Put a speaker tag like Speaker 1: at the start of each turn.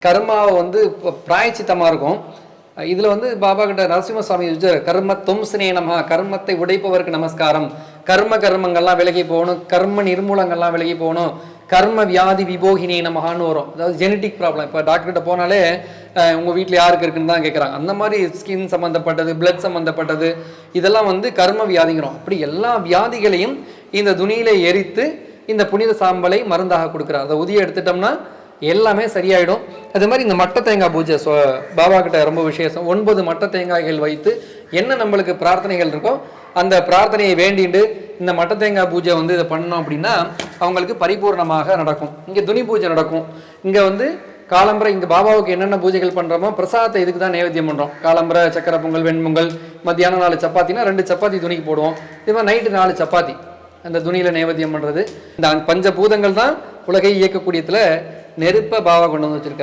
Speaker 1: கர்மாவை வந்து பிராயச்சித்தமாக இருக்கும். இதில் வந்து பாபா கிட்ட நரசிம்ம சுவாமி கர்ம தும்சனே நம, கர்மத்தை உடைப்பவருக்கு நமஸ்காரம், கர்மங்கள்லாம் விலகி போகணும், கர்ம நிர்மூலங்கள்லாம் விலகி போகணும், கர்ம வியாதி விபோகினே நமகான்னு வரும். அதாவது ஜெனட்டிக் ப்ராப்ளம். இப்போ டாக்டர்கிட்ட போனாலே உங்கள் வீட்டில் யாருக்கு இருக்குன்னு தான் கேட்குறாங்க. அந்த மாதிரி ஸ்கின் சம்மந்தப்பட்டது, பிளட் சம்மந்தப்பட்டது, இதெல்லாம் வந்து கர்ம வியாதிங்கிறோம். அப்படி எல்லா வியாதிகளையும் இந்த துணியில எரித்து இந்த புனித சாம்பலை மருந்தாக கொடுக்குறார். அதை உதிய எடுத்துட்டோம்னா எல்லாமே சரியாயிடும். அது மாதிரி இந்த மட்ட தேங்காய் பூஜை பாபா கிட்ட ரொம்ப விசேஷம். 9 மட்ட தேங்காய்கள் வைத்து என்ன நம்மளுக்கு பிரார்த்தனைகள் இருக்கோ அந்த பிரார்த்தனையை வேண்டிட்டு இந்த மட்ட தேங்காய் பூஜை வந்து இதை பண்ணோம் அப்படின்னா அவங்களுக்கு பரிபூர்ணமாக நடக்கும். இங்கே துணி பூஜை நடக்கும். இங்கே வந்து காலம்பரை இங்கே பாபாவுக்கு என்னென்ன பூஜைகள் பண்ணுறோமோ பிரசாதத்தை இதுக்கு தான் நைவேத்தியம் பண்ணுறோம். காலம்பரை சக்கரை பொங்கல், வெண்பொங்கல், மத்தியானம் 4 சப்பாத்தினா 2 சப்பாத்தி துணிக்கு போடுவோம். இதே மாதிரி நைட்டு 4 சப்பாத்தி அந்த துணியில் நைவேத்தியம் பண்ணுறது. இந்த பஞ்சபூதங்கள் தான் உலகை இயக்கக்கூடியதில் நெருப்பை பாபா கொண்டு வந்து வச்சிருக்காரு.